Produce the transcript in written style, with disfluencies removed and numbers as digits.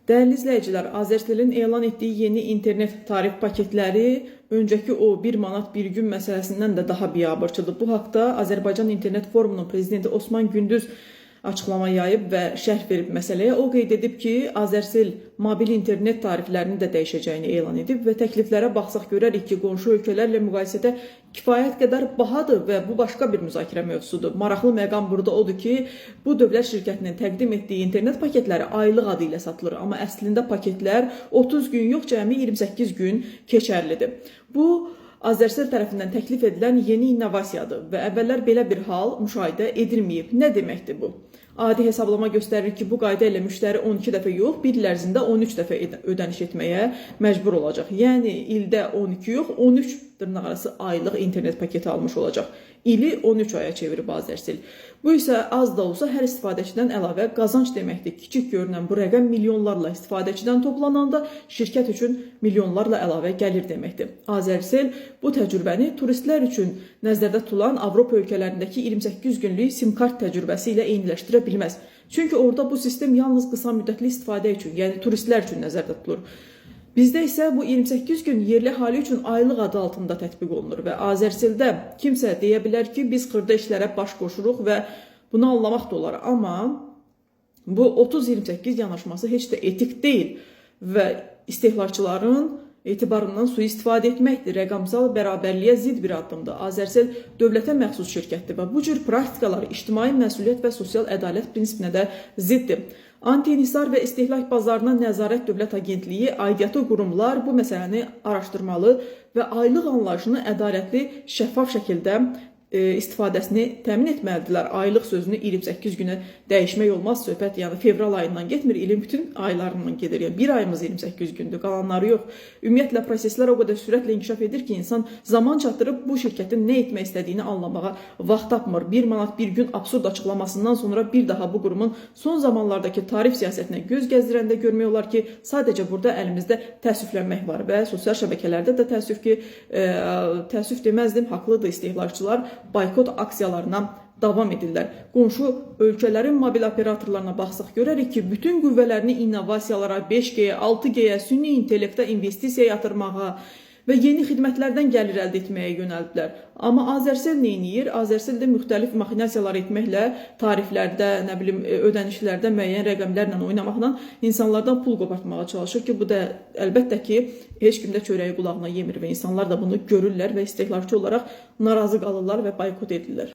Değerli izləyicilər, Azertelin elan etdiyi yeni internet tarif paketləri öncəki o 1 manat bir gün məsələsindən də daha biabırçıdır. Bu haqda Azərbaycan İnternet Forumunun prezidenti Osman Gündüz açıqlama yayıb və şərh verib məsələyə. O qeyd edib ki, Azertel mobil internet tariflərini də dəyişəcəyini elan edib və təkliflərə baxsaq görərik ki, qonşu ölkələrlə müqayisədə kifayət qədər bahadır və bu başqa bir müzakirə mövzusudur. Maraqlı məqam burada odur ki, bu dövlət şirkətinin təqdim etdiyi internet paketləri aylıq adı ilə satılır, amma əslində paketlər 30 gün yox, cəmi 28 gün keçərlidir. Bu Azertel tərəfindən təklif edilən yeni innovasiyadır və əvvəllər belə bir hal müşahidə edilməyib. Nə deməkdir bu? Adi hesablama göstərir ki, bu qayda ilə müştəri 12 dəfə yox, bir il ərzində 13 dəfə ödəniş etməyə məcbur olacaq. Yəni ildə 12 yox, 13 dırnaqarası aylıq internet paketi almış olacaq. İli 13 aya çevirib Azertel. Bu isə az da olsa hər istifadəçidən əlavə qazanc deməkdir. Kiçik görünən bu rəqəm milyonlarla istifadəçidən toplananda şirkət üçün milyonlarla əlavə gəlir deməkdir. Azertel bu təcrübəni turistlər üçün nəzərdə tutulan Avropa ölkələrindəki 28 günlük sim kart təcrübəsi ilə eyniləşdirə bilməz. Çünki orada bu sistem yalnız qısa müddətli istifadə üçün, yəni turistlər üçün nəzərdə tutulur. Bizdə isə bu 28 gün yerli əhali üçün aylıq adı altında tətbiq olunur və Azerteldə kimsə deyə bilər ki, biz xırda işlərə baş qoşuruq və bunu anlamaq da olar. Amma bu 30-28 yanaşması heç də etik deyil və istehlakçıların etibarından sui-istifadə etməkdir. Rəqəmsal bərabərliyə zidd bir addımdır. Azertel dövlətə məxsus şirkətdir və bu cür praktikalar ictimai məsuliyyət və sosial ədalət prinsipinə də ziddir. Anti-inhisar və istehlak bazarına nəzarət dövlət agentliyi, aidiyyatı qurumlar bu məsələni araşdırmalı və aylıq anlayışını ədalətli, şəffaf şəkildə istifadəsini təmin etməlidirlər. Aylıq sözünü 28 günə dəyişmək olmaz. Söhbət yəni fevral ayından getmir, ilin bütün aylarından gedir. Yəni bir ayımız 28 gündür, qalanları yox. Ümumiyyətlə proseslər o qədər sürətlə inkişaf edir ki, insan zaman çatdırıb bu şirkətin nə etmək istədiyini anlamağa vaxt tapmır. 1 manat bir gün absurd açıqlamasından sonra bir daha bu qurumun son zamanlardakı tarif siyasətinə göz gəzdirəndə görmək olar ki, sadəcə burada əlimizdə təəssüflənmək var və sosial şəbəkələrdə də təəssüf deməzdim, haqlıdır istehlakçılar boykot aksiyalarına davam edirlər. Qonşu ölkələrin mobil operatorlarına baxsaq görərik ki, bütün qüvvələrini innovasiyalara, 5G-yə, 6G-yə, süni intellektə investisiya yatırmağa və yeni xidmətlərdən gəlir əldə etməyə yönəldilər. Amma Azertel nə edir? Azertel də müxtəlif maxinasiyalar etməklə, tariflərdə, ödənişlərdə müəyyən rəqəmlərlə oynamaqla insanlardan pul qopartmağa çalışır ki, bu da əlbəttə ki, heç kimdə çörəyi qulağına yemir və insanlar da bunu görürlər və istehlakçı olaraq narazı qalırlar və boykot edirlər.